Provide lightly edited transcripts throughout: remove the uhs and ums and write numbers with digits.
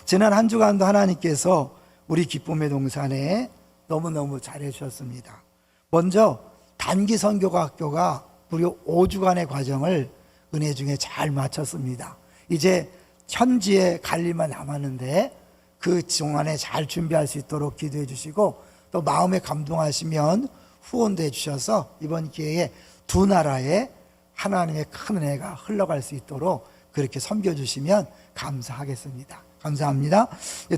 지난 한 주간도 하나님께서 우리 기쁨의 동산에 너무너무 잘해 주셨습니다. 먼저 단기 선교가 학교가 무려 5주간의 과정을 은혜 중에 잘 마쳤습니다. 이제 현지에 갈 일만 남았는데 그 동안에 잘 준비할 수 있도록 기도해 주시고, 또 마음에 감동하시면 후원도 해 주셔서 이번 기회에 두 나라에 하나님의 큰 은혜가 흘러갈 수 있도록 그렇게 섬겨주시면 감사하겠습니다. 감사합니다.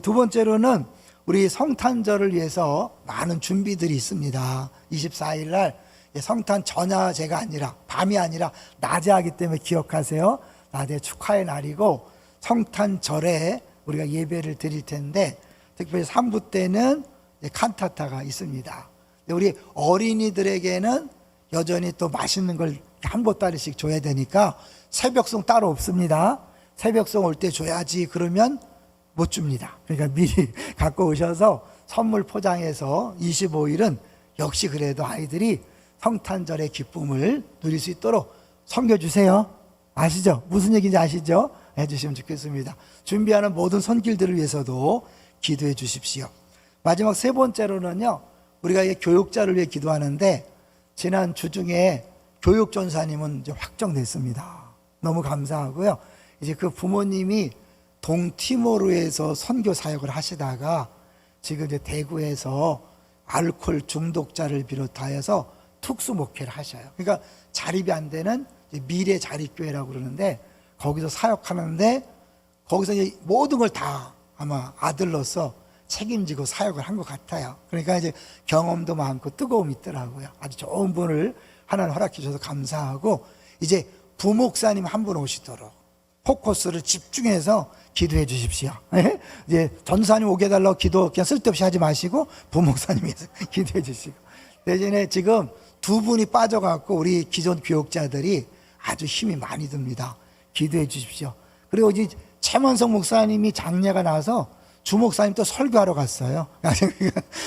두 번째로는 우리 성탄절을 위해서 많은 준비들이 있습니다. 24일 날 성탄 전야제가 아니라 밤이 아니라 낮에 하기 때문에 기억하세요. 낮에 축하의 날이고 성탄절에 우리가 예배를 드릴 텐데, 특별히 3부 때는 칸타타가 있습니다. 우리 어린이들에게는 여전히 또 맛있는 걸 한 보따리씩 줘야 되니까 새벽송 따로 없습니다. 새벽송 올 때 줘야지 그러면 못 줍니다. 그러니까 미리 갖고 오셔서 선물 포장해서 25일은 역시 그래도 아이들이 성탄절의 기쁨을 누릴 수 있도록 섬겨주세요. 아시죠? 무슨 얘기인지 아시죠? 해주시면 좋겠습니다. 준비하는 모든 손길들을 위해서도 기도해 주십시오. 마지막 세 번째로는요, 우리가 교육자를 위해 기도하는데 지난 주 중에 교육전사님은 이제 확정됐습니다. 너무 감사하고요. 이제 그 부모님이 동티모르에서 선교 사역을 하시다가 지금 이제 대구에서 알코올 중독자를 비롯하여서 특수 목회를 하셔요. 그러니까 자립이 안 되는 미래 자립교회라고 그러는데 거기서 사역하는데 거기서 이제 모든 걸 다 아마 아들로서 책임지고 사역을 한 것 같아요. 그러니까 이제 경험도 많고 뜨거움이 있더라고요. 아주 좋은 분을 하나님 허락해 주셔서 감사하고, 이제 부목사님 한 분 오시도록 포커스를 집중해서 기도해 주십시오. 이제 전사님 오게 해달라고 기도 그냥 쓸데없이 하지 마시고 부목사님께서 기도해 주시고, 대신에 지금 두 분이 빠져갖고 우리 기존 교육자들이 아주 힘이 많이 듭니다. 기도해 주십시오. 그리고 이제 최만성 목사님이 장례가 나서 주목사님 또 설교하러 갔어요.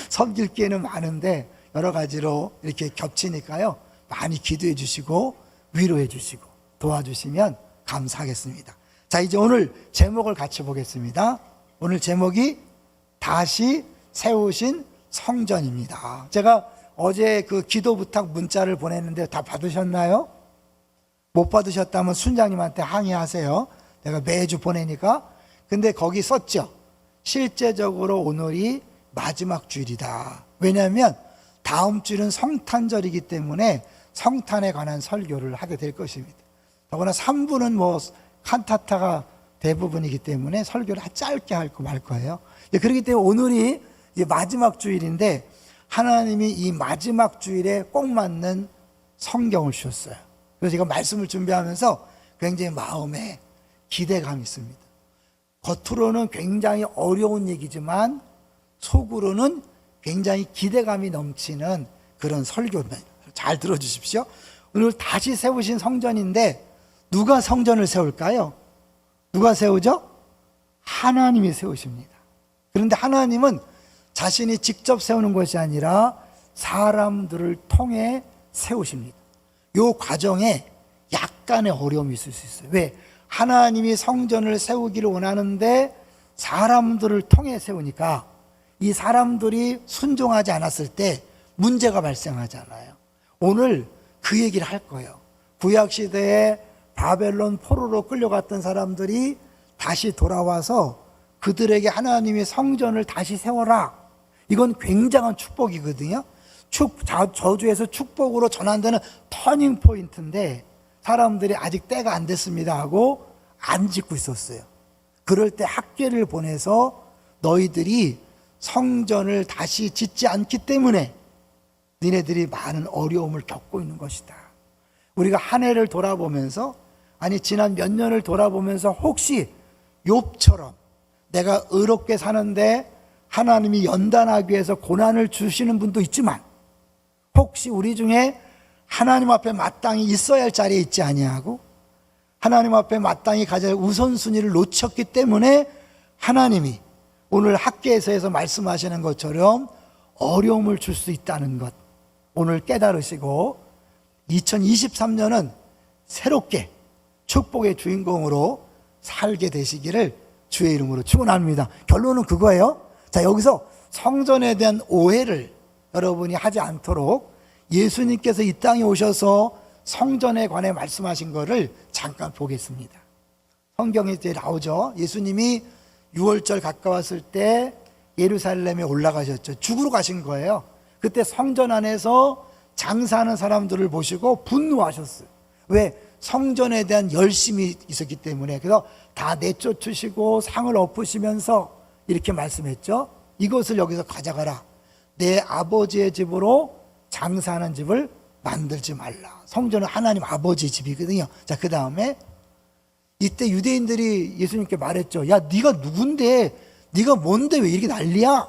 섬길 기회는 많은데 여러 가지로 이렇게 겹치니까요, 많이 기도해 주시고 위로해 주시고 도와주시면 감사하겠습니다. 자, 이제 오늘 제목을 같이 보겠습니다. 오늘 제목이 다시 세우신 성전입니다. 제가 어제 그 기도 부탁 문자를 보냈는데 다 받으셨나요? 못 받으셨다면 순장님한테 항의하세요. 내가 매주 보내니까. 근데 거기 썼죠. 실제적으로 오늘이 마지막 주일이다. 왜냐하면 다음 주는 성탄절이기 때문에 성탄에 관한 설교를 하게 될 것입니다. 더구나 3부는 뭐 칸타타가 대부분이기 때문에 설교를 짧게 하고 말 거예요. 그렇기 때문에 오늘이 이제 마지막 주일인데 하나님이 이 마지막 주일에 꼭 맞는 성경을 주셨어요. 그래서 제가 말씀을 준비하면서 굉장히 마음에 기대감이 있습니다. 겉으로는 굉장히 어려운 얘기지만 속으로는 굉장히 기대감이 넘치는 그런 설교입니다. 잘 들어주십시오. 오늘 다시 세우신 성전인데 누가 성전을 세울까요? 누가 세우죠? 하나님이 세우십니다. 그런데 하나님은 자신이 직접 세우는 것이 아니라 사람들을 통해 세우십니다. 이 과정에 약간의 어려움이 있을 수 있어요. 왜? 하나님이 성전을 세우기를 원하는데 사람들을 통해 세우니까 이 사람들이 순종하지 않았을 때 문제가 발생하잖아요. 오늘 그 얘기를 할 거예요. 구약시대에 바벨론 포로로 끌려갔던 사람들이 다시 돌아와서 그들에게 하나님이 성전을 다시 세워라. 이건 굉장한 축복이거든요. 저주에서 축복으로 전환되는 터닝 포인트인데 사람들이 아직 때가 안 됐습니다 하고 안 짓고 있었어요. 그럴 때 학계를 보내서 너희들이 성전을 다시 짓지 않기 때문에 니네들이 많은 어려움을 겪고 있는 것이다. 우리가 한 해를 돌아보면서, 아니 지난 몇 년을 돌아보면서 혹시 욥처럼 내가 의롭게 사는데 하나님이 연단하기 위해서 고난을 주시는 분도 있지만 혹시 우리 중에 하나님 앞에 마땅히 있어야 할 자리에 있지 아니하고 하나님 앞에 마땅히 가져야 할 우선순위를 놓쳤기 때문에 하나님이 오늘 학계에서 말씀하시는 것처럼 어려움을 줄 수 있다는 것 오늘 깨달으시고 2023년은 새롭게 축복의 주인공으로 살게 되시기를 주의 이름으로 축원합니다. 결론은 그거예요. 자, 여기서 성전에 대한 오해를 여러분이 하지 않도록 예수님께서 이 땅에 오셔서 성전에 관해 말씀하신 거를 잠깐 보겠습니다. 성경에 이제 나오죠. 예수님이 6월절 가까웠을 때 예루살렘에 올라가셨죠. 죽으러 가신 거예요. 그때 성전 안에서 장사하는 사람들을 보시고 분노하셨어요. 왜? 성전에 대한 열심이 있었기 때문에. 그래서 다 내쫓으시고 상을 엎으시면서 이렇게 말씀했죠. 이것을 여기서 가져가라. 내 아버지의 집으로 장사하는 집을 만들지 말라. 성전은 하나님 아버지의 집이거든요. 자, 그 다음에 이때 유대인들이 예수님께 말했죠. 야, 네가 누군데, 네가 뭔데 왜 이렇게 난리야?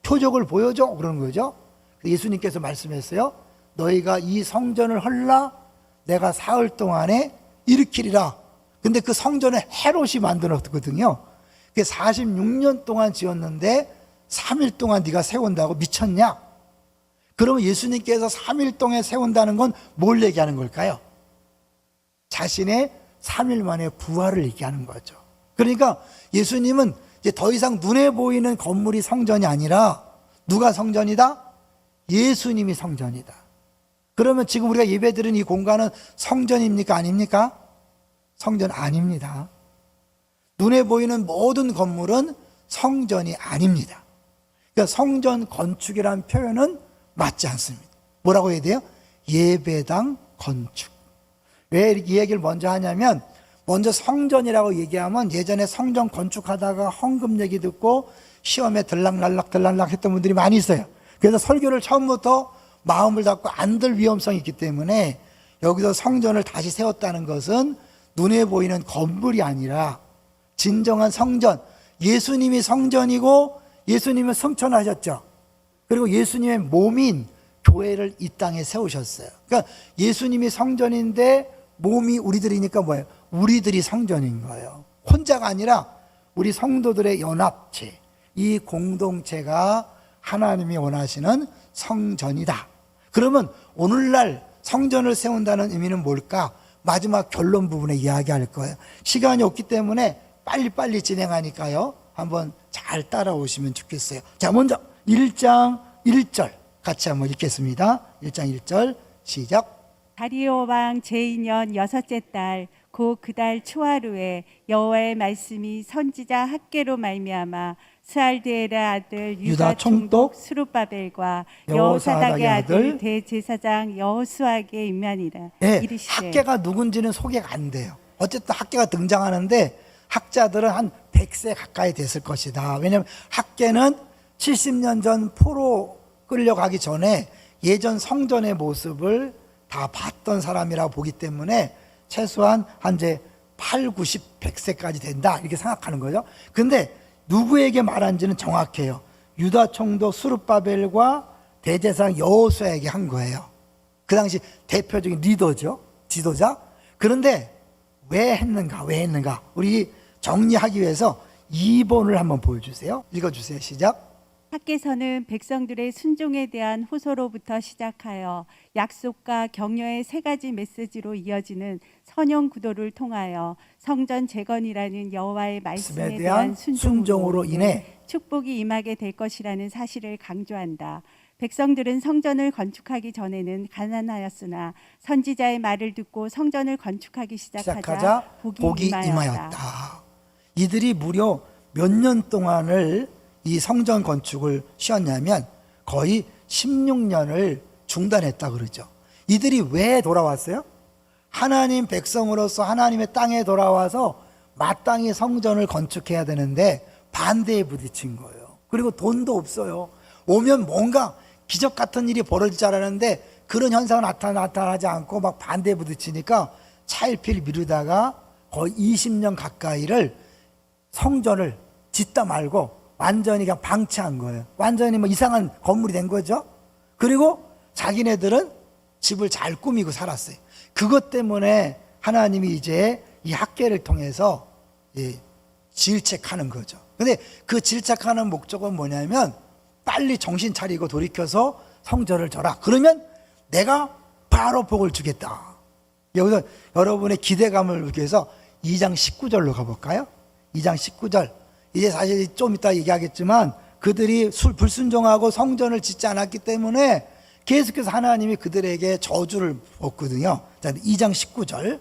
표적을 보여줘. 그러는 거죠. 예수님께서 말씀했어요. 너희가 이 성전을 헐라 내가 사흘 동안에 일으키리라. 근데 그 성전을 헤롯이 만들었거든요. 그게 46년 동안 지었는데 3일 동안 네가 세운다고 미쳤냐? 그러면 예수님께서 3일 동안 세운다는 건 뭘 얘기하는 걸까요? 자신의 3일 만에 부활을 얘기하는 거죠. 그러니까 예수님은 이제 더 이상 눈에 보이는 건물이 성전이 아니라 누가 성전이다? 예수님이 성전이다. 그러면 지금 우리가 예배드리는 이 공간은 성전입니까? 아닙니까? 성전 아닙니다. 눈에 보이는 모든 건물은 성전이 아닙니다. 그러니까 성전 건축이라는 표현은 맞지 않습니다. 뭐라고 해야 돼요? 예배당 건축. 왜 이 얘기를 먼저 하냐면, 먼저 성전이라고 얘기하면 예전에 성전 건축하다가 헌금 얘기 듣고 시험에 들락날락 했던 분들이 많이 있어요. 그래서 설교를 처음부터 마음을 닫고 안 들 위험성이 있기 때문에 여기서 성전을 다시 세웠다는 것은 눈에 보이는 건물이 아니라 진정한 성전, 예수님이 성전이고 예수님은 승천하셨죠. 그리고 예수님의 몸인 교회를 이 땅에 세우셨어요. 그러니까 예수님이 성전인데 몸이 우리들이니까 뭐예요? 우리들이 성전인 거예요. 혼자가 아니라 우리 성도들의 연합체, 이 공동체가 하나님이 원하시는 성전이다. 그러면 오늘날 성전을 세운다는 의미는 뭘까? 마지막 결론 부분에 이야기할 거예요. 시간이 없기 때문에 빨리빨리 진행하니까요. 한번 잘 따라오시면 좋겠어요. 자, 먼저 1장 1절 같이 한번 읽겠습니다. 1장 1절 시작. 다리오 왕 제2년 여섯째 달 곧 그 달 초하루에 여호와의 말씀이 선지자 학개로 말미암아 스알드엘의 아들 유다 총독 스룹바벨과 여호사닥의 아들 대제사장 여호수아에게 임하니라. 네, 이르시되 학개가 누군지는 소개가 안 돼요. 어쨌든 학개가 등장하는데 학자들은 한 100세 가까이 됐을 것이다. 왜냐하면 학개는 70년 전 포로 끌려가기 전에 예전 성전의 모습을 다 봤던 사람이라고 보기 때문에 최소한 한 이제 8, 90, 100세까지 된다 이렇게 생각하는 거죠. 근데 누구에게 말한지는 정확해요. 유다 총독 스룹바벨과 대제사장 여호수아에게 한 거예요. 그 당시 대표적인 리더죠. 지도자. 그런데 왜 했는가? 우리 정리하기 위해서 2번을 한번 보여주세요. 읽어주세요. 시작. 학개서는 백성들의 순종에 대한 호소로부터 시작하여 약속과 격려의 세 가지 메시지로 이어지는 선형 구도를 통하여 성전 재건이라는 여호와의 말씀에 대한 순종으로 인해 축복이 임하게 될 것이라는 사실을 강조한다. 백성들은 성전을 건축하기 전에는 가난하였으나 선지자의 말을 듣고 성전을 건축하기 시작하자 복이 임하였다. 이들이 무려 몇 년 동안을 이 성전 건축을 쉬었냐면 거의 16년을 중단했다 그러죠. 이들이 왜 돌아왔어요? 하나님 백성으로서 하나님의 땅에 돌아와서 마땅히 성전을 건축해야 되는데 반대에 부딪힌 거예요. 그리고 돈도 없어요. 오면 뭔가 기적 같은 일이 벌어질 줄 알았는데 그런 현상은 나타나지 않고 막 반대에 부딪히니까 차일피일 미루다가 거의 20년 가까이를 성전을 짓다 말고 완전히 그냥 방치한 거예요. 완전히 뭐 이상한 건물이 된 거죠. 그리고 자기네들은 집을 잘 꾸미고 살았어요. 그것 때문에 하나님이 이제 이 학개를 통해서 질책하는 거죠. 근데 그 질책하는 목적은 뭐냐면 빨리 정신 차리고 돌이켜서 성전을 져라. 그러면 내가 바로 복을 주겠다. 여기서 여러분의 기대감을 위해서 2장 19절로 가볼까요? 2장 19절 이제 사실 좀 이따 얘기하겠지만 그들이 불순종하고 성전을 짓지 않았기 때문에 계속해서 하나님이 그들에게 저주를 줬거든요. 자, 2장 19절.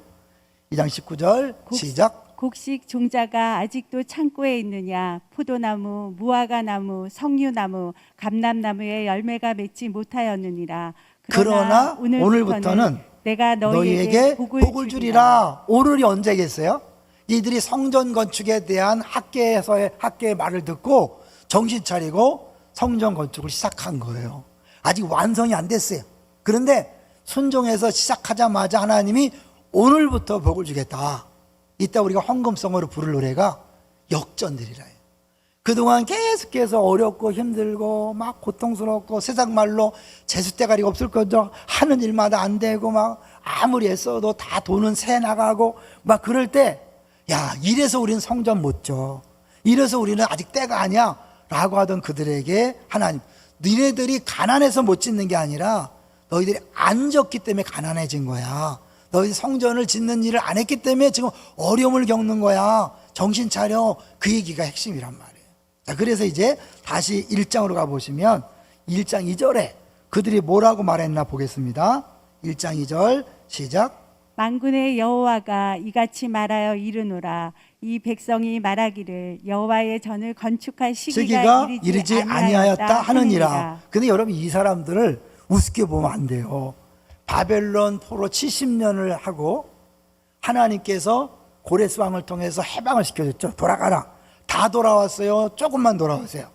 2장 19절 시작. 곡식 종자가 아직도 창고에 있느냐? 포도나무, 무화과나무, 석류나무, 감람나무에 열매가 맺지 못하였느니라. 그러나 오늘부터는 내가 너희에게 복을 주리라. 오늘이 언제겠어요? 이들이 성전 건축에 대한 학계의 말을 듣고 정신 차리고 성전 건축을 시작한 거예요. 아직 완성이 안 됐어요. 그런데 순종해서 시작하자마자 하나님이 오늘부터 복을 주겠다. 이따 우리가 헌금성으로 부를 노래가 역전드리라. 그동안 계속해서 어렵고 힘들고 막 고통스럽고 세상 말로 재수대가리가 없을 거죠. 하는 일마다 안 되고 막 아무리 애써도 다 돈은 새 나가고 막 그럴 때, 야, 이래서 우리는 성전 못 져. 이래서 우리는 아직 때가 아니야. 라고 하던 그들에게 하나님, 너희들이 가난해서 못 짓는 게 아니라 너희들이 안 졌기 때문에 가난해진 거야. 너희 성전을 짓는 일을 안 했기 때문에 지금 어려움을 겪는 거야. 정신 차려. 그 얘기가 핵심이란 말이에요. 자, 그래서 이제 다시 1장으로 가보시면 1장 2절에 그들이 뭐라고 말했나 보겠습니다. 1장 2절 시작. 만군의 여호와가 이같이 말하여 이르노라. 이 백성이 말하기를 여호와의 전을 건축할 시기가 이르지 아니하였다 하느니라. 근데 여러분 이 사람들을 우습게 보면 안 돼요. 바벨론 포로 70년을 하고 하나님께서 고레스 왕을 통해서 해방을 시켜줬죠. 돌아가라. 다 돌아왔어요. 조금만 돌아오세요.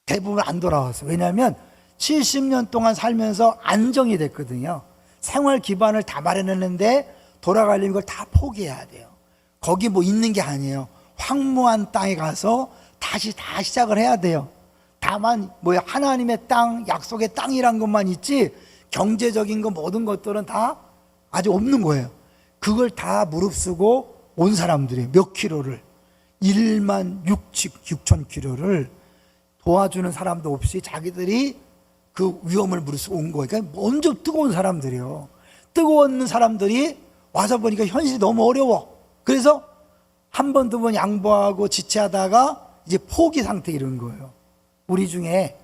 대부분 안 돌아왔어요. 왜냐하면 70년 동안 살면서 안정이 됐거든요. 생활 기반을 다 마련했는데 돌아가려면 이걸 다 포기해야 돼요. 거기 뭐 있는 게 아니에요. 황무한 땅에 가서 다시 다 시작을 해야 돼요. 다만 뭐야, 하나님의 땅, 약속의 땅이란 것만 있지 경제적인 거 모든 것들은 다 아직 없는 거예요. 그걸 다 무릅쓰고 온 사람들이 몇 킬로를 1만 6천 킬로를 도와주는 사람도 없이 자기들이 그 위험을 무릅쓰고 온 거예요. 그러니까 먼저 뜨거운 사람들이요. 뜨거운 사람들이 와서 보니까 현실이 너무 어려워. 그래서 한 번, 두 번 양보하고 지체하다가 이제 포기 상태에 이른 거예요. 우리 중에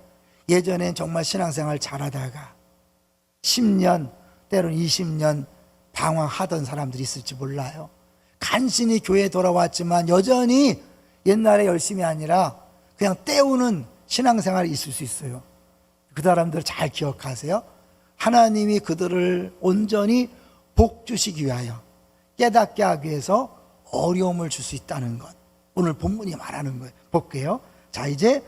예전엔 정말 신앙생활 잘하다가 10년, 때로는 20년 방황하던 사람들이 있을지 몰라요. 간신히 교회에 돌아왔지만 여전히 옛날에 열심히 아니라 그냥 때우는 신앙생활이 있을 수 있어요. 그 사람들 잘 기억하세요. 하나님이 그들을 온전히 복 주시기 위하여 깨닫게 하기 위해서 어려움을 줄 수 있다는 것. 오늘 본문이 말하는 거예요. 볼게요. 자, 이제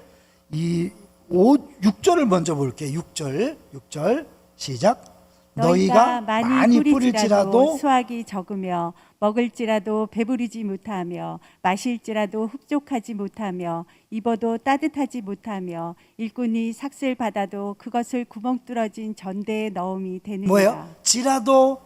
이 6절을 먼저 볼게요. 6절 시작. 너희가 많이 뿌릴지라도 수확이 적으며 먹을지라도 배부르지 못하며 마실지라도 흡족하지 못하며 입어도 따뜻하지 못하며 일꾼이 삭슬 받아도 그것을 구멍 뚫어진 전대에 넣음이 되느니라. 뭐예요? 지라도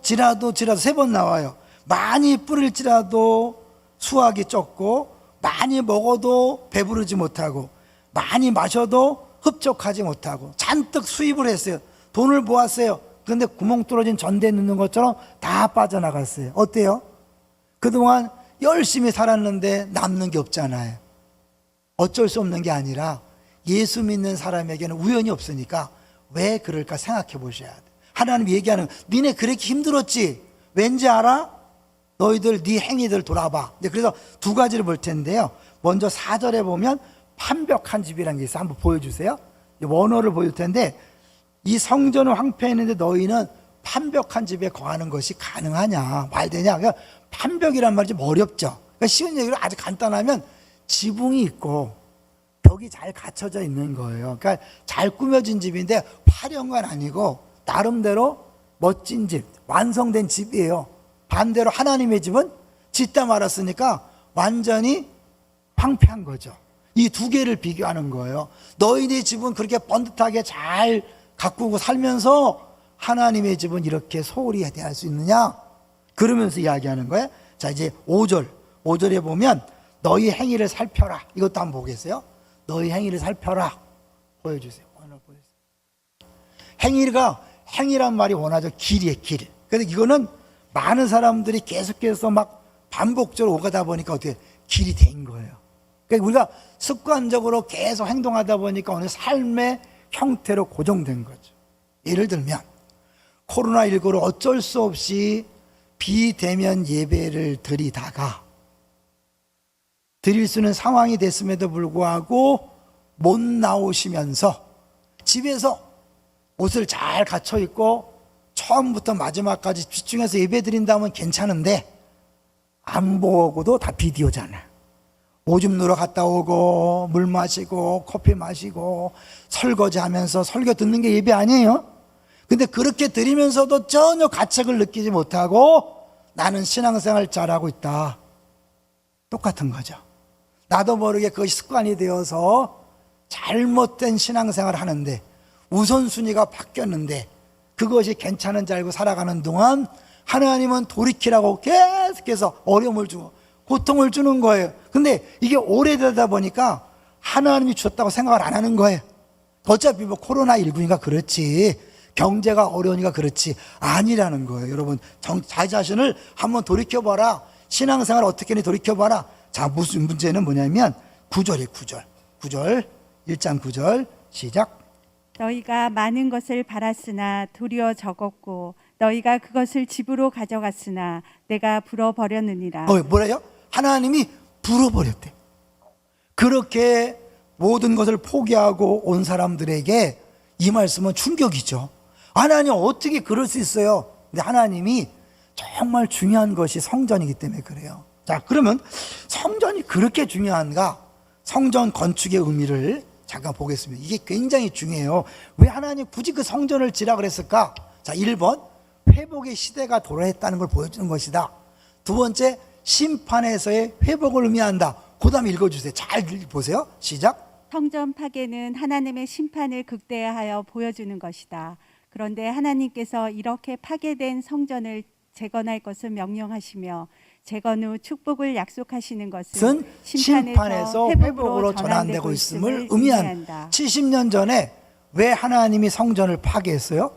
세 번 나와요. 많이 뿌릴지라도 수확이 적고 많이 먹어도 배부르지 못하고 많이 마셔도 흡족하지 못하고 잔뜩 수입을 했어요. 돈을 모았어요. 그런데 구멍 뚫어진 전대에 넣는 것처럼 다 빠져나갔어요. 어때요? 그동안 열심히 살았는데 남는 게 없잖아요. 어쩔 수 없는 게 아니라 예수 믿는 사람에게는 우연이 없으니까 왜 그럴까 생각해 보셔야 돼. 하나님 얘기하는, 니네 그렇게 힘들었지? 왠지 알아? 너희들 네 행위들 돌아봐. 그래서 두 가지를 볼 텐데요. 먼저 4절에 보면 판벽한 집이라는 게 있어요. 한번 보여주세요. 원어를 보여줄 텐데, 이 성전은 황폐했는데 너희는 판벽한 집에 거하는 것이 가능하냐, 말되냐. 그러니까 판벽이란 말이 좀 어렵죠. 그러니까 쉬운 얘기로 아주 간단하면 지붕이 있고 벽이 잘 갖춰져 있는 거예요. 그러니까 잘 꾸며진 집인데 화려한 건 아니고 나름대로 멋진 집, 완성된 집이에요. 반대로 하나님의 집은 짓다 말았으니까 완전히 황폐한 거죠. 이 두 개를 비교하는 거예요. 너희네 집은 그렇게 번듯하게 잘 가꾸고 살면서 하나님의 집은 이렇게 소홀히 대할 수 있느냐? 그러면서 이야기하는 거예요. 자, 이제 5절에 보면 너희 행위를 살펴라. 이것도 한번 보겠어요? 너희 행위를 살펴라. 보여주세요. 행위란 말이 원하죠. 길이에요, 길. 근데 이거는 많은 사람들이 계속해서 막 반복적으로 오가다 보니까 어떻게 길이 된 거예요. 그러니까 우리가 습관적으로 계속 행동하다 보니까 어느 삶의 형태로 고정된 거죠. 예를 들면 코로나19로 어쩔 수 없이 비대면 예배를 드리다가 드릴 수 있는 상황이 됐음에도 불구하고 못 나오시면서 집에서 옷을 잘 갖춰 입고 처음부터 마지막까지 집중해서 예배 드린다면 괜찮은데 안 보고도 다 비디오잖아. 오줌 누러 갔다 오고 물 마시고 커피 마시고 설거지하면서 설교 듣는 게 예배 아니에요? 근데 그렇게 드리면서도 전혀 가책을 느끼지 못하고 나는 신앙생활 잘하고 있다. 똑같은 거죠. 나도 모르게 그것이 습관이 되어서 잘못된 신앙생활을 하는데 우선순위가 바뀌었는데 그것이 괜찮은 줄 알고 살아가는 동안 하나님은 돌이키라고 계속해서 어려움을 주고 고통을 주는 거예요. 근데 이게 오래되다 보니까 하나님이 주셨다고 생각을 안 하는 거예요. 어차피 뭐 코로나19니까 그렇지, 경제가 어려우니까 그렇지, 아니라는 거예요. 여러분 자기 자신을 한번 돌이켜봐라. 신앙생활 어떻게 하니 돌이켜봐라. 자, 무슨 문제는 뭐냐면 9절이에요. 9절 1장 9절 시작. 너희가 많은 것을 바랐으나 도리어 적었고 너희가 그것을 집으로 가져갔으나 내가 불어버렸느니라. 뭐래요? 하나님이 불어버렸대. 그렇게 모든 것을 포기하고 온 사람들에게 이 말씀은 충격이죠. 하나님 어떻게 그럴 수 있어요? 근데 하나님이 정말 중요한 것이 성전이기 때문에 그래요. 자, 그러면 성전이 그렇게 중요한가? 성전 건축의 의미를 잠깐 보겠습니다. 이게 굉장히 중요해요. 왜 하나님 굳이 그 성전을 지라 그랬을까? 자, 1번 회복의 시대가 도래했다는 걸 보여주는 것이다. 두 번째, 심판에서의 회복을 의미한다. 그 다음에 읽어주세요. 잘 보세요. 시작. 성전 파괴는 하나님의 심판을 극대화하여 보여주는 것이다. 그런데 하나님께서 이렇게 파괴된 성전을 재건할 것을 명령하시며 재건 후 축복을 약속하시는 것은 심판에서 회복으로 전환되고 있음을 의미한다. 70년 전에 왜 하나님이 성전을 파괴했어요?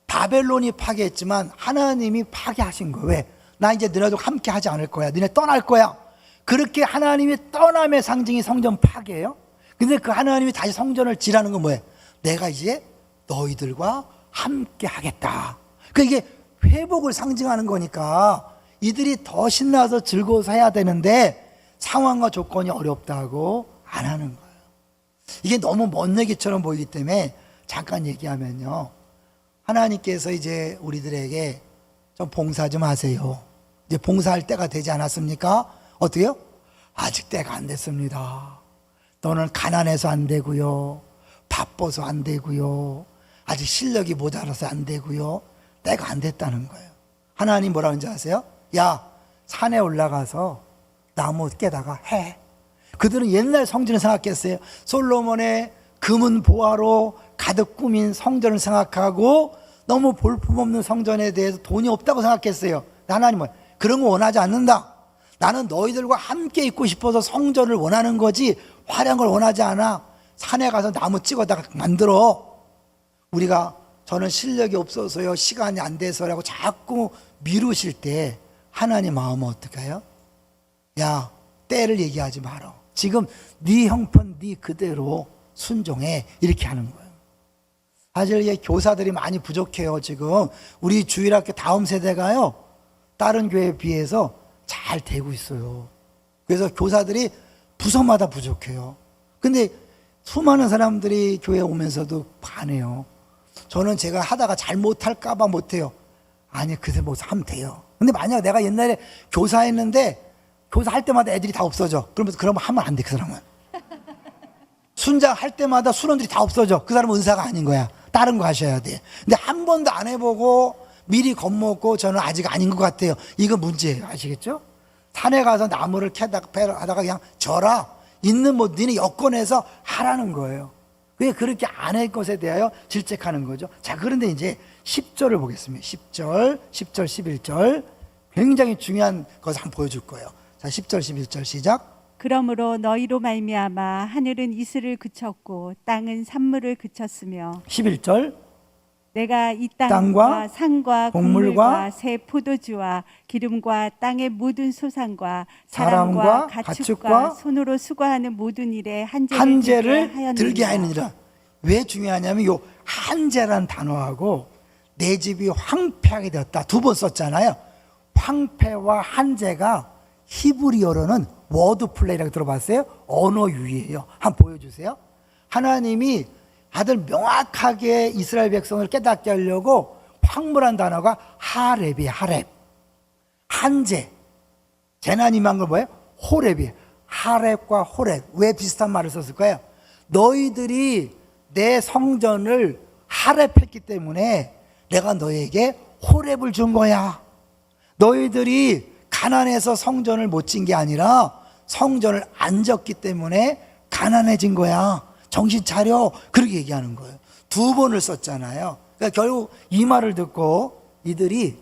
바벨론이 파괴했지만 하나님이 파괴하신 거예요. 왜? 나 이제 너네들 함께 하지 않을 거야. 너네 떠날 거야. 그렇게 하나님이 떠남의 상징이 성전 파괴예요. 근데 그 하나님이 다시 성전을 지라는 건 뭐예요? 내가 이제 너희들과 함께 하겠다. 그 이게 회복을 상징하는 거니까 이들이 더 신나서 즐거워서 해야 되는데 상황과 조건이 어렵다고 안 하는 거예요. 이게 너무 먼 얘기처럼 보이기 때문에 잠깐 얘기하면요. 하나님께서 이제 우리들에게 좀 봉사 좀 하세요. 이제 봉사할 때가 되지 않았습니까? 어때요? 아직 때가 안 됐습니다. 너는 가난해서 안 되고요. 바빠서 안 되고요. 아직 실력이 모자라서 안 되고요. 때가 안 됐다는 거예요. 하나님 뭐라고 하는지 아세요? 야, 산에 올라가서 나무 깨다가 해. 그들은 옛날 성전을 생각했어요. 솔로몬의 금은 보화로 가득 꾸민 성전을 생각하고 너무 볼품없는 성전에 대해서 돈이 없다고 생각했어요. 하나님은 그런 거 원하지 않는다. 나는 너희들과 함께 있고 싶어서 성전을 원하는 거지 화려한 걸 원하지 않아. 산에 가서 나무 찍어다가 만들어. 우리가 저는 실력이 없어서요, 시간이 안 돼서라고 자꾸 미루실 때 하나님 마음은 어떻게 해요? 야, 때를 얘기하지 마라. 지금 네 형편 네 그대로 순종해. 이렇게 하는 거예요. 사실 이게 교사들이 많이 부족해요. 지금 우리 주일학교 다음 세대가요, 다른 교회에 비해서 잘 되고 있어요. 그래서 교사들이 부서마다 부족해요. 근데 수많은 사람들이 교회에 오면서도 반해요. 저는 제가 하다가 잘못할까봐 못해요. 아니, 그새 뭐 하면 돼요. 근데 만약 내가 옛날에 교사했는데 교사할 때마다 애들이 다 없어져. 그러면 하면 안 돼, 그 사람은. 순장할 때마다 수련들이 다 없어져. 그 사람은 은사가 아닌 거야. 다른 거 하셔야 돼. 근데 한 번도 안 해보고 미리 겁먹고 저는 아직 아닌 것 같아요. 이거 문제예요. 아시겠죠? 산에 가서 나무를 하다가 그냥 져라. 있는 뭐 니네 여건에서 하라는 거예요. 왜 그렇게 안 할 것에 대하여 질책하는 거죠. 자, 그런데 이제 10절을 보겠습니다. 10절, 11절. 굉장히 중요한 것을 한번 보여줄 거예요. 자, 10절, 11절 시작. 그러므로 너희로 말미암아 하늘은 이슬을 그쳤고 땅은 산물을 그쳤으며 11절. 내가 이 땅과 땅과 산과 곡물과 곡물과 새 포도주와 기름과 땅의 모든 소산과 사람과 사람과 가축과 가축과 손으로 수고하는 모든 일에 한재를 들게 하였느니라. 하느니라. 왜 중요하냐면 요 한재란 단어하고 내 집이 황폐하게 되었다 두 번 썼잖아요. 황폐와 한재가 히브리어로는 워드 플레이라고 들어봤어요? 언어 유희예요. 한번 보여주세요. 하나님이 아들 명확하게 이스라엘 백성을 깨닫게 하려고 황무란 단어가 하렙이에요. 하렙. 한재. 재난 임한 걸 뭐예요? 호렙이에요. 하렙과 호렙. 왜 비슷한 말을 썼을까요? 너희들이 내 성전을 하렙했기 때문에 내가 너에게 호렙을 준 거야. 너희들이 가난해서 성전을 못 진 게 아니라 성전을 안 졌기 때문에 가난해진 거야. 정신 차려. 그렇게 얘기하는 거예요. 두 번을 썼잖아요. 그러니까 결국 이 말을 듣고 이들이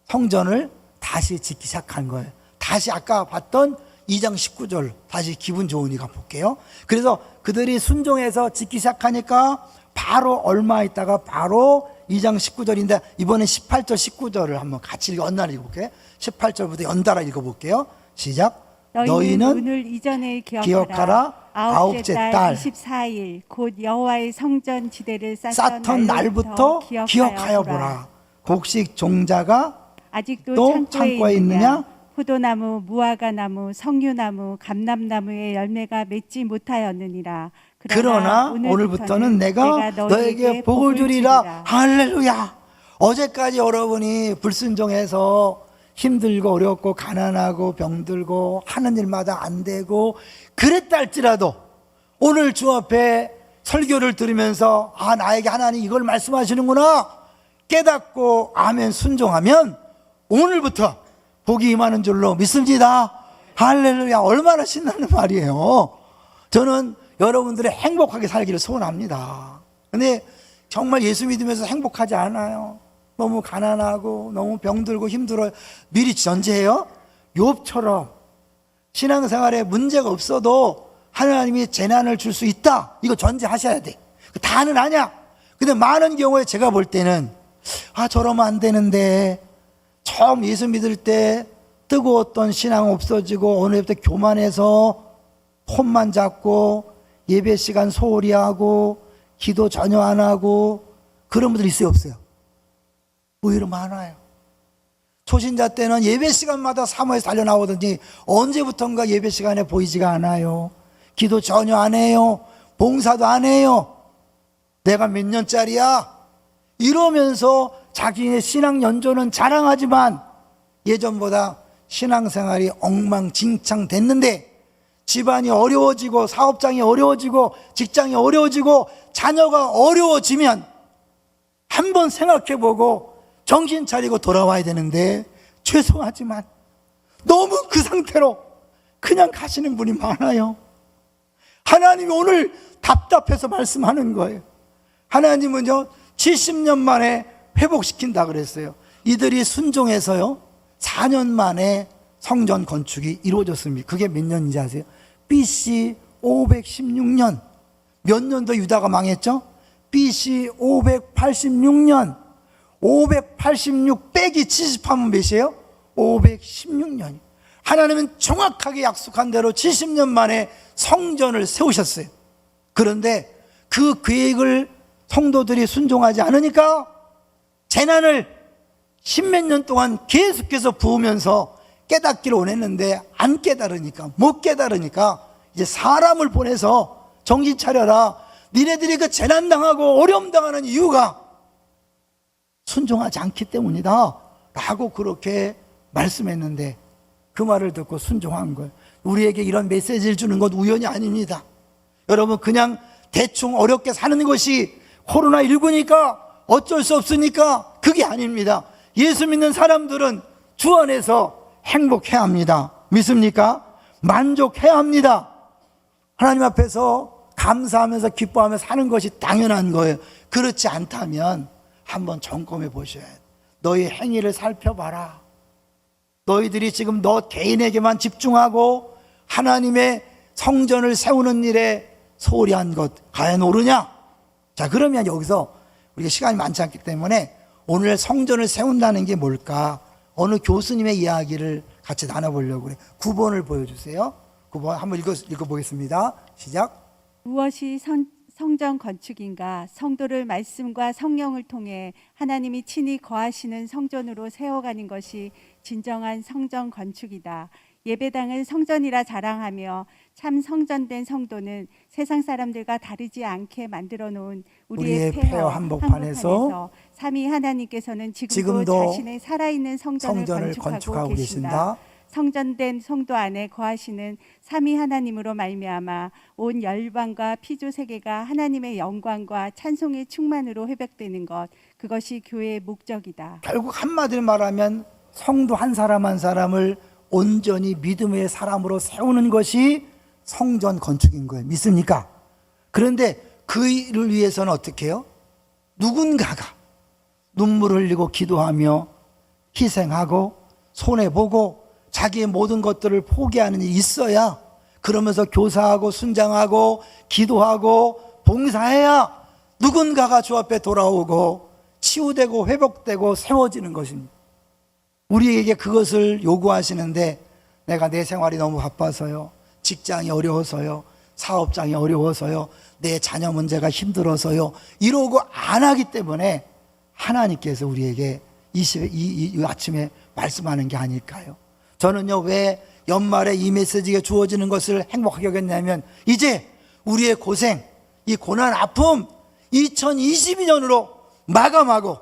성전을 다시 짓기 시작한 거예요. 다시 아까 봤던 2장 19절 다시 기분 좋으니까 볼게요. 그래서 그들이 순종해서 짓기 시작하니까 바로 얼마 있다가 바로 2장 19절인데 이번엔 18절 19절을 한번 같이 연달아 읽어볼게요. 18절부터 연달아 읽어볼게요. 시작. 너희는 오늘 이전에 기억하라. 아홉째 달 24일 곧 여호와의 성전 지대를 쌓던 날부터 기억하여 보라. 곡식 종자가 아직도 또 창고에 있느냐? 있느냐? 포도나무, 무화과나무, 석류나무, 감람나무의 열매가 맺지 못하였느니라. 그러나 오늘부터는 내가 너에게 복을 주리라. 할렐루야. 어제까지 여러분이 불순종해서 힘들고 어렵고 가난하고 병들고 하는 일마다 안 되고 그랬다 할지라도 오늘 주 앞에 설교를 들으면서 아 나에게 하나님 이걸 말씀하시는구나 깨닫고 아멘 순종하면 오늘부터 복이 임하는 줄로 믿습니다. 할렐루야. 얼마나 신나는 말이에요. 저는 여러분들이 행복하게 살기를 소원합니다. 근데 정말 예수 믿으면서 행복하지 않아요. 너무 가난하고 너무 병들고 힘들어요. 미리 전제해요. 욥처럼 신앙생활에 문제가 없어도 하나님이 재난을 줄 수 있다. 이거 전제하셔야 돼. 다는 아니야. 근데 많은 경우에 제가 볼 때는 아 저러면 안 되는데 처음 예수 믿을 때 뜨거웠던 신앙 없어지고 오늘부터 교만해서 폰만 잡고 예배 시간 소홀히 하고 기도 전혀 안 하고 그런 분들 있어요 없어요? 오히려 많아요. 초신자 때는 예배 시간마다 사모에서 달려나오더니 언제부턴가 예배 시간에 보이지가 않아요. 기도 전혀 안 해요. 봉사도 안 해요. 내가 몇 년짜리야? 이러면서 자기의 신앙 연조는 자랑하지만 예전보다 신앙생활이 엉망진창 됐는데 집안이 어려워지고 사업장이 어려워지고 직장이 어려워지고 자녀가 어려워지면 한번 생각해보고 정신 차리고 돌아와야 되는데 죄송하지만 너무 그 상태로 그냥 가시는 분이 많아요. 하나님이 오늘 답답해서 말씀하는 거예요. 하나님은요 70년 만에 회복시킨다 그랬어요. 이들이 순종해서요 4년 만에 성전 건축이 이루어졌습니다. 그게 몇 년인지 아세요? BC 516년. 몇 년도 유다가 망했죠? BC 586년. 586 빼기 70하면 몇이에요? 516년이에요. 하나님은 정확하게 약속한 대로 70년 만에 성전을 세우셨어요. 그런데 그 계획을 성도들이 순종하지 않으니까 재난을 십몇 년 동안 계속해서 부으면서 깨닫기를 원했는데 안 깨달으니까 못 깨달으니까 이제 사람을 보내서 정신 차려라. 니네들이 그 재난 당하고 어려움 당하는 이유가 순종하지 않기 때문이다 라고 그렇게 말씀했는데 그 말을 듣고 순종한 거예요. 우리에게 이런 메시지를 주는 건 우연이 아닙니다. 여러분 그냥 대충 어렵게 사는 것이 코로나19니까 어쩔 수 없으니까 그게 아닙니다. 예수 믿는 사람들은 주 안에서 행복해야 합니다. 믿습니까? 만족해야 합니다. 하나님 앞에서 감사하면서 기뻐하며 사는 것이 당연한 거예요. 그렇지 않다면 한번 점검해 보셔야 해요. 너희 행위를 살펴봐라. 너희들이 지금 너 개인에게만 집중하고 하나님의 성전을 세우는 일에 소홀히 한 것 과연 옳으냐? 자 그러면 여기서 우리가 시간이 많지 않기 때문에 오늘 성전을 세운다는 게 뭘까? 어느 교수님의 이야기를 같이 나눠보려고 그래요. 9번을 보여주세요. 9번 한번 읽어보겠습니다. 시작. 무엇이 성전 건축인가? 성도를 말씀과 성령을 통해 하나님이 친히 거하시는 성전으로 세워가는 것이 진정한 성전 건축이다. 예배당을 성전이라 자랑하며 참 성전된 성도는 세상 사람들과 다르지 않게 만들어 놓은 우리의 폐허 한복판에서 삼위 하나님께서는 지금도 자신의 살아있는 성전을 건축하고 계신다. 성전된 성도 안에 거하시는 삼위 하나님으로 말미암아 온 열방과 피조 세계가 하나님의 영광과 찬송의 충만으로 회복되는 것, 그것이 교회의 목적이다. 결국 한마디로 말하면 성도 한 사람 한 사람을 온전히 믿음의 사람으로 세우는 것이 성전 건축인 거예요. 믿습니까? 그런데 그 일을 위해서는 어떻게 해요? 누군가가 눈물을 흘리고 기도하며 희생하고 손해보고 자기의 모든 것들을 포기하는 일이 있어야, 그러면서 교사하고 순장하고 기도하고 봉사해야 누군가가 주 앞에 돌아오고 치유되고 회복되고 세워지는 것입니다. 우리에게 그것을 요구하시는데, 내가 내 생활이 너무 바빠서요, 직장이 어려워서요, 사업장이 어려워서요, 내 자녀 문제가 힘들어서요, 이러고 안 하기 때문에 하나님께서 우리에게 이 아침에 말씀하는 게 아닐까요? 저는요, 왜 연말에 이 메시지가 주어지는 것을 행복하게 여겼냐면, 이제 우리의 고생, 이 고난, 아픔 2022년으로 마감하고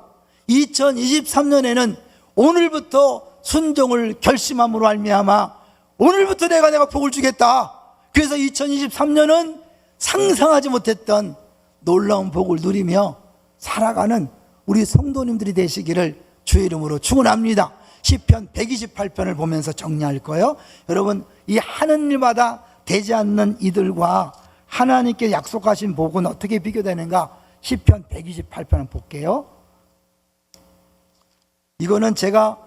2023년에는 오늘부터 순종을 결심함으로 말미암아 오늘부터 내가 복을 주겠다. 그래서 2023년은 상상하지 못했던 놀라운 복을 누리며 살아가는 우리 성도님들이 되시기를 주의 이름으로 축원합니다. 시편 128편을 보면서 정리할 거예요. 여러분, 이 하는 일마다 되지 않는 이들과 하나님께 약속하신 복은 어떻게 비교되는가? 시편 128편을 볼게요. 이거는 제가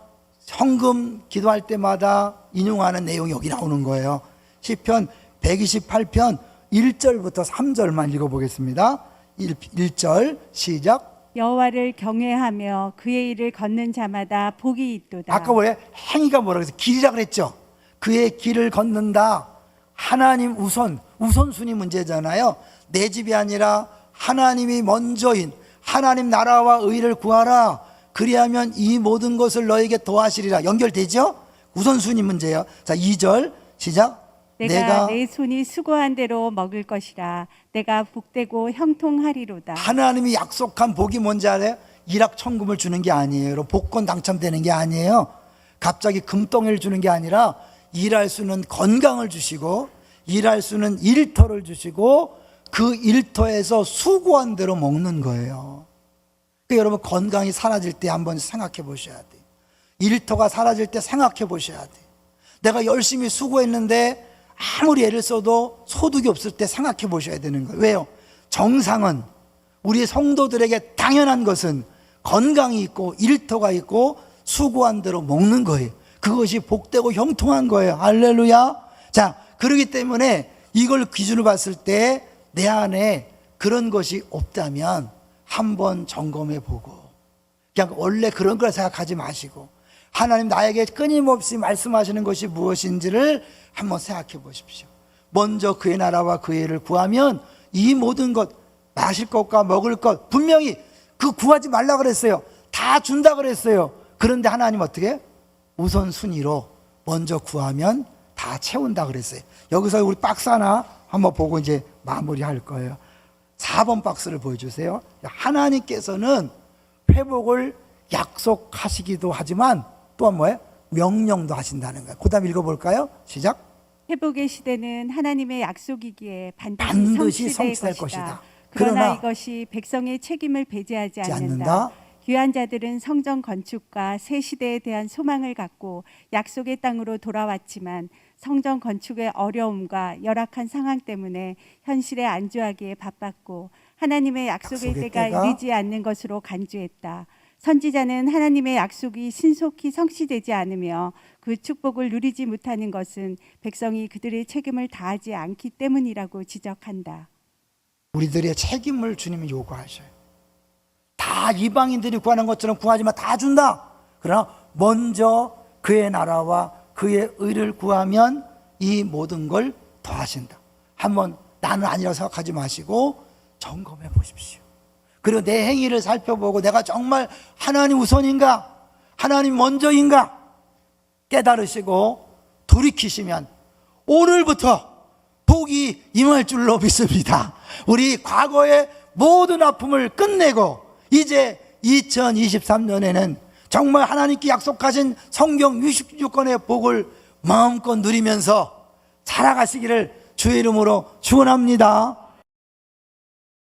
헌금 기도할 때마다 인용하는 내용이 여기 나오는 거예요. 시편 128편 1절부터 3절만 읽어보겠습니다. 1절 시작. 여호와를 경외하며 그의 일을 걷는 자마다 복이 있도다. 아까 왜 행위가 뭐라고 해서 길이라 그랬죠. 그의 길을 걷는다. 하나님 우선순위 문제잖아요. 내 집이 아니라 하나님이 먼저인 하나님 나라와 의를 구하라. 그리하면 이 모든 것을 너에게 더하시리라. 연결되죠? 우선순위 문제예요. 자, 2절 시작. 내가 내 손이 수고한 대로 먹을 것이라. 내가 복되고 형통하리로다. 하나님이 약속한 복이 뭔지 알아요? 일확천금을 주는 게 아니에요. 여러분, 복권 당첨되는 게 아니에요. 갑자기 금덩이를 주는 게 아니라 일할 수 있는 건강을 주시고, 일할 수 있는 일터를 주시고, 그 일터에서 수고한 대로 먹는 거예요. 그러니까 여러분, 건강이 사라질 때 한번 생각해 보셔야 돼요. 일터가 사라질 때 생각해 보셔야 돼요. 내가 열심히 수고했는데 아무리 애를 써도 소득이 없을 때 생각해 보셔야 되는 거예요. 왜요? 정상은, 우리 성도들에게 당연한 것은 건강이 있고 일터가 있고 수고한 대로 먹는 거예요. 그것이 복되고 형통한 거예요. 할렐루야. 자, 그렇기 때문에 이걸 기준으로 봤을 때 내 안에 그런 것이 없다면 한번 점검해 보고, 그냥 원래 그런 걸 생각하지 마시고 하나님 나에게 끊임없이 말씀하시는 것이 무엇인지를 한번 생각해 보십시오. 먼저 그의 나라와 그의 일을 구하면 이 모든 것, 마실 것과 먹을 것, 분명히 그 구하지 말라 그랬어요. 다 준다 그랬어요. 그런데 하나님 어떻게? 우선순위로 먼저 구하면 다 채운다 그랬어요. 여기서 우리 박스 하나 한번 보고 이제 마무리할 거예요. 4번 박스를 보여주세요. 하나님께서는 회복을 약속하시기도 하지만 또한 뭐예요? 명령도 하신다는 거예요. 그 다음 읽어볼까요? 시작. 회복의 시대는 하나님의 약속이기에 반드시 성취될 것이다. 그러나 이것이 백성의 책임을 배제하지 않는다. 귀한 자들은 성전 건축과 새 시대에 대한 소망을 갖고 약속의 땅으로 돌아왔지만 성전 건축의 어려움과 열악한 상황 때문에 현실에 안주하기에 바빴고 하나님의 약속의 때가 이르지 않는 것으로 간주했다. 선지자는 하나님의 약속이 신속히 성취되지 않으며 그 축복을 누리지 못하는 것은 백성이 그들의 책임을 다하지 않기 때문이라고 지적한다. 우리들의 책임을 주님이 요구하셔요. 다 이방인들이 구하는 것처럼 구하지만 다 준다. 그러나 먼저 그의 나라와 그의 의를 구하면 이 모든 걸 더하신다. 한번 나는 아니라고 생각하지 마시고 점검해 보십시오. 그리고 내 행위를 살펴보고 내가 정말 하나님 우선인가, 하나님 먼저인가 깨달으시고 돌이키시면 오늘부터 복이 임할 줄로 믿습니다. 우리 과거의 모든 아픔을 끝내고 이제 2023년에는 정말 하나님께 약속하신 성경 66권의 복을 마음껏 누리면서 살아가시기를 주의 이름으로 축원합니다.